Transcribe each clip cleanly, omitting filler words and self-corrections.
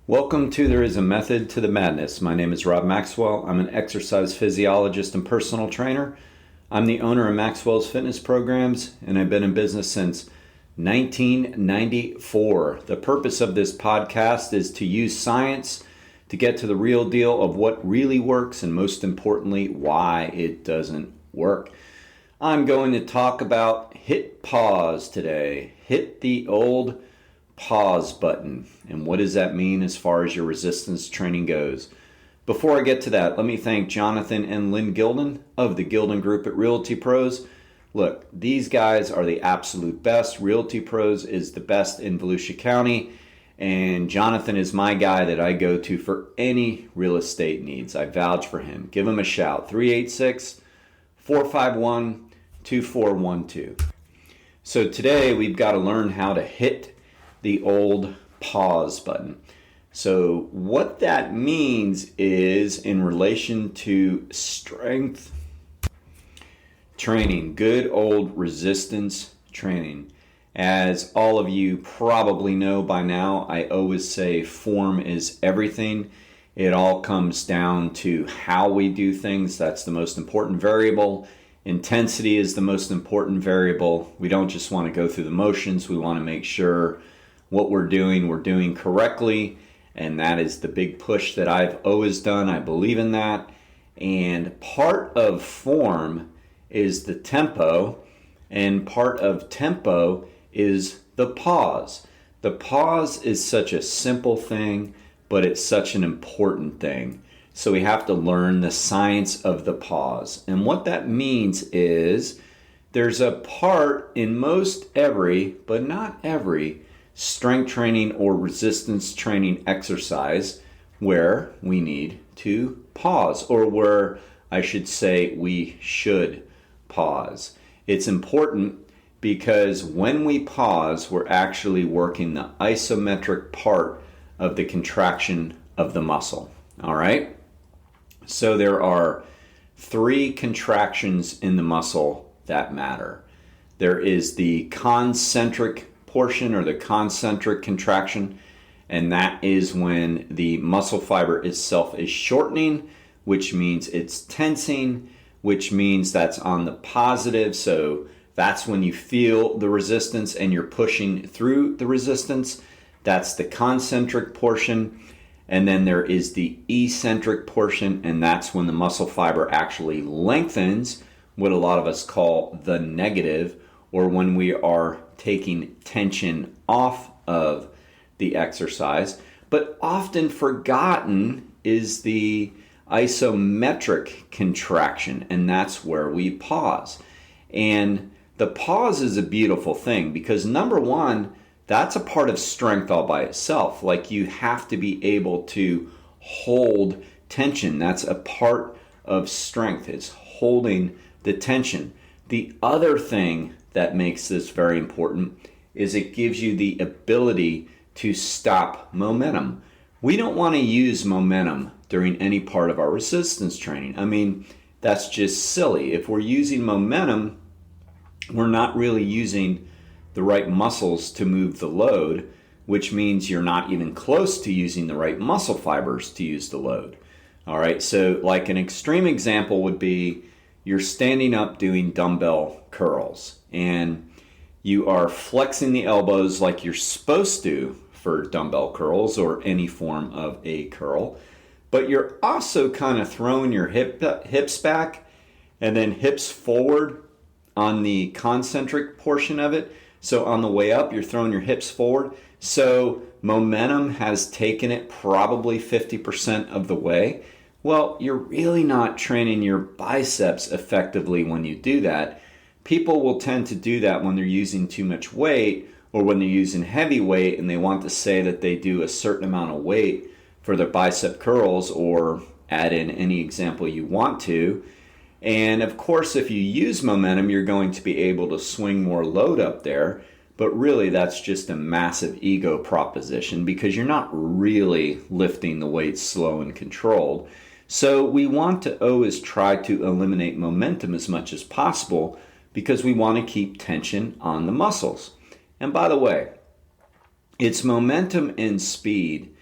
Welcome to There Is a Method to the Madness. My name is Rob Maxwell. I'm an exercise physiologist and personal trainer. I'm the owner of Maxwell's fitness programs, and I've been in business since 1994. The purpose of this podcast is to use science to get to the real deal of what really works and, most importantly, why it doesn't work. I'm going to talk about hit pause today. Hit the old pause button. And what does that mean as far as your resistance training goes? Before I get to that, let me thank Jonathan and Lynn Gilden of the Gilden Group at Realty Pros. Look, these guys are the absolute best. Realty Pros is the best in Volusia County, and Jonathan is my guy that I go to for any real estate needs. I vouch for him. Give him a shout, 386-451-2412. So today we've got to learn how to hit the old pause button. So what that means is in relation to strength training, good old resistance training. As all of you probably know by now, I always say form is everything. It all comes down to how we do things. That's the most important variable. Intensity is the most important variable. We don't just want to go through the motions. We want to make sure what we're doing correctly. And that is the big push that I've always done. I believe in that. And part of form is the tempo, and part of tempo is the pause. The pause is such a simple thing, but it's such an important thing. So we have to learn the science of the pause. And what that means is there's a part in most every, but not every, strength training or resistance training exercise where we need to pause, or where I should say we should pause. It's important because when we pause, we're actually working the isometric part of the contraction of the muscle. All right? So there are three contractions in the muscle that matter. There is the concentric portion, or the concentric contraction, and that is when the muscle fiber itself is shortening, which means it's tensing, which means that's on the positive. So that's when you feel the resistance and you're pushing through the resistance. That's the concentric portion. And then there is the eccentric portion, and that's when the muscle fiber actually lengthens, what a lot of us call the negative, or when we are taking tension off of the exercise. But often forgotten is the isometric contraction, and that's where we pause. And the pause is a beautiful thing because, number one, that's a part of strength all by itself. Like, you have to be able to hold tension. That's a part of strength. It's holding the tension. The other thing that makes this very important is it gives you the ability to stop momentum. We don't want to use momentum during any part of our resistance training. I mean, that's just silly. If we're using momentum, we're not really using the right muscles to move the load, which means you're not even close to using the right muscle fibers to use the load. All right, so like an extreme example would be you're standing up doing dumbbell curls, and you are flexing the elbows like you're supposed to for dumbbell curls or any form of a curl, but you're also kind of throwing your hips back and then hips forward on the concentric portion of it. So on the way up, you're throwing your hips forward. So momentum has taken it probably 50% of the way. Well, you're really not training your biceps effectively when you do that. People will tend to do that when they're using too much weight, or when they're using heavy weight and they want to say that they do a certain amount of weight for their bicep curls, or add in any example you want to. And of course, if you use momentum, you're going to be able to swing more load up there. But really, that's just a massive ego proposition because you're not really lifting the weight slow and controlled. So we want to always try to eliminate momentum as much as possible because we want to keep tension on the muscles. And by the way, it's momentum and speed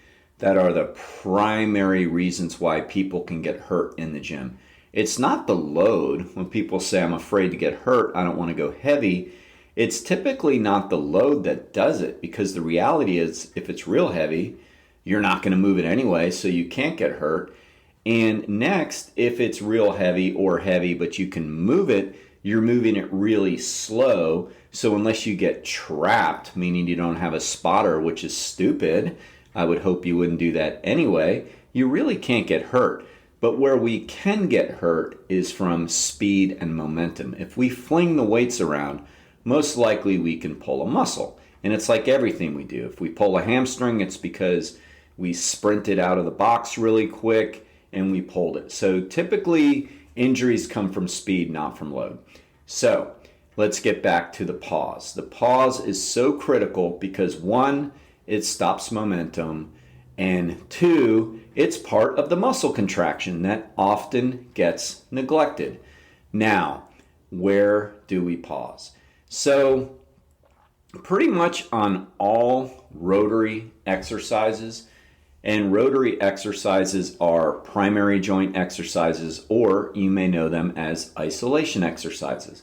that are the primary reasons why people can get hurt in the gym. It's not the load. When people say, I'm afraid to get hurt, I don't want to go heavy, it's typically not the load that does it, because the reality is if it's real heavy, you're not going to move it anyway, so you can't get hurt. And next, if it's real heavy or heavy, but you can move it, you're moving it really slow. So unless you get trapped, meaning you don't have a spotter, which is stupid, I would hope you wouldn't do that anyway, you really can't get hurt. But where we can get hurt is from speed and momentum. If we fling the weights around, most likely we can pull a muscle. And it's like everything we do. If we pull a hamstring, it's because we sprinted out of the box really quick and we pulled it. So typically injuries come from speed, not from load. So let's get back to the pause. The pause is so critical because one, it stops momentum, and two, it's part of the muscle contraction that often gets neglected. Now, where do we pause? So pretty much on all rotary exercises, and rotary exercises are primary joint exercises, or you may know them as isolation exercises.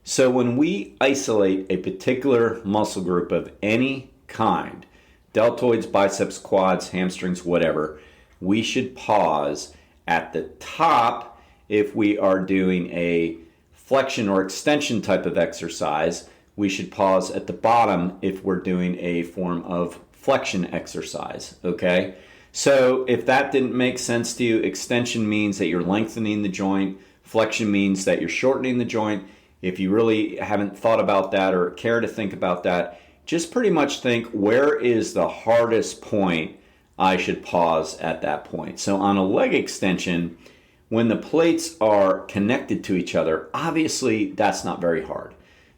So when we isolate a particular muscle group of any kind, deltoids, biceps, quads, hamstrings, whatever, we should pause at the top if we are doing a flexion or extension type of exercise. We should pause at the bottom if we're doing a form of flexion exercise, okay? So if that didn't make sense to you, extension means that you're lengthening the joint, flexion means that you're shortening the joint. If you really haven't thought about that or care to think about that, just pretty much think, where is the hardest point I should pause at that point? So on a leg extension, when the plates are connected to each other, obviously that's not very hard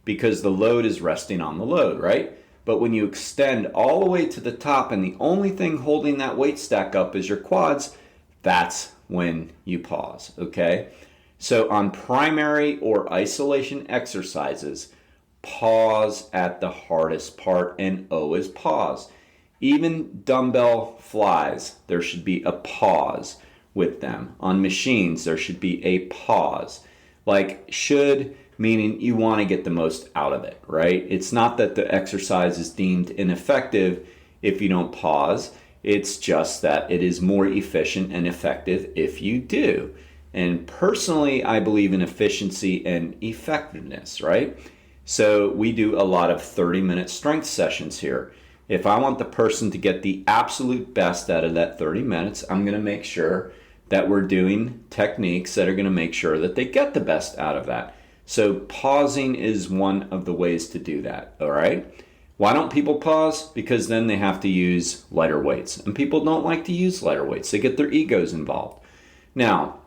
because the load is resting on the load, right? But when you extend all the way to the top and the only thing holding that weight stack up is your quads, that's when you pause, okay? So on primary or isolation exercises, pause at the hardest part, and always pause. Even dumbbell flies, there should be a pause with them. On machines, there should be a pause. Like should, meaning you want to get the most out of it, right? It's not that the exercise is deemed ineffective if you don't pause. It's just that it is more efficient and effective if you do. And personally, I believe in efficiency and effectiveness, right? So we do a lot of 30-minute strength sessions here. If I want the person to get the absolute best out of that 30 minutes, I'm going to make sure that we're doing techniques that are going to make sure that they get the best out of that. So pausing is one of the ways to do that, all right? Why don't people pause? Because then they have to use lighter weights. And people don't like to use lighter weights. They get their egos involved. Now,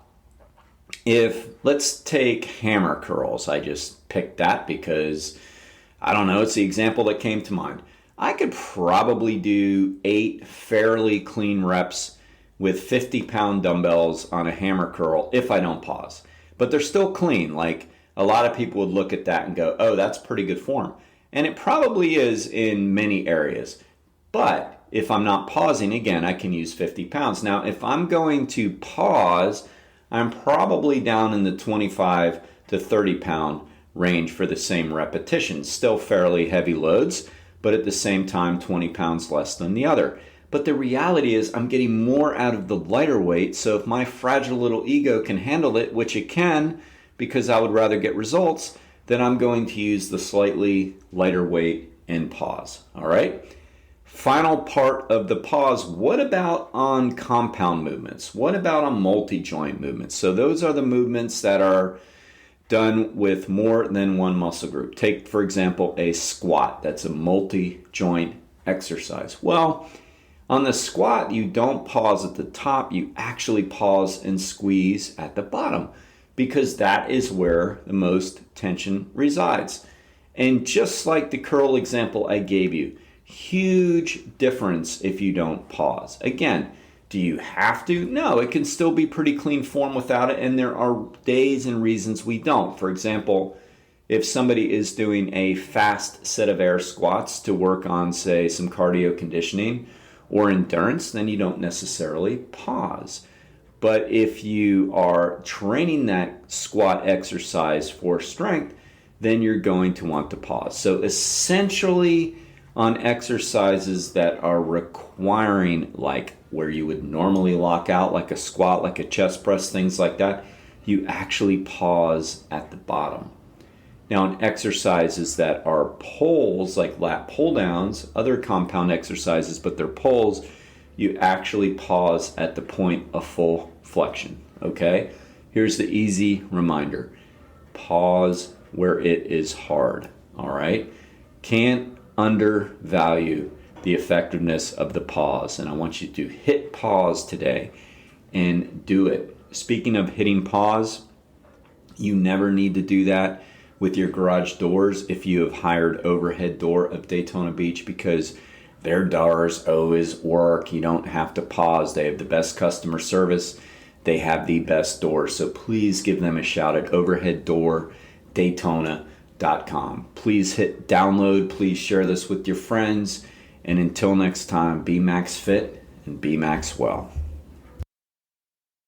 let's take hammer curls. I just picked that because, I don't know, it's the example that came to mind. I could probably do 8 fairly clean reps with 50-pound dumbbells on a hammer curl if I don't pause. But they're still clean. Like, a lot of people would look at that and go, oh, that's pretty good form. And it probably is in many areas. But if I'm not pausing, again, I can use 50 pounds. Now, if I'm going to pause, I'm probably down in the 25 to 30 pound range for the same repetition. Still fairly heavy loads, but at the same time 20 pounds less than the other. But the reality is I'm getting more out of the lighter weight, so if my fragile little ego can handle it, which it can, because I would rather get results, then I'm going to use the slightly lighter weight and pause, all right? Final part of the pause, what about on compound movements? What about on multi-joint movements? So those are the movements that are done with more than one muscle group. Take, for example, a squat. That's a multi-joint exercise. Well, on the squat, you don't pause at the top. You actually pause and squeeze at the bottom because that is where the most tension resides. And just like the curl example I gave you, huge difference if you don't pause. Again, do you have to? No, it can still be pretty clean form without it, and there are days and reasons we don't. For example, if somebody is doing a fast set of air squats to work on, say, some cardio conditioning, or endurance, then you don't necessarily pause. But if you are training that squat exercise for strength, then you're going to want to pause. So essentially, on exercises that are requiring, like where you would normally lock out, like a squat, like a chest press, things like that, you actually pause at the bottom. Now, in exercises that are pulls, like lat pull downs, other compound exercises, but they're pulls, you actually pause at the point of full flexion, okay? Here's the easy reminder. Pause where it is hard, all right? Can't undervalue the effectiveness of the pause, and I want you to hit pause today and do it. Speaking of hitting pause, you never need to do that with your garage doors if you have hired Overhead Door of Daytona Beach, because their doors always work. You don't have to pause. They have the best customer service. They have the best doors. So please give them a shout at overheaddordaytona.com. Please hit download. Please share this with your friends. And until next time, be Max Fit and be Maxwell.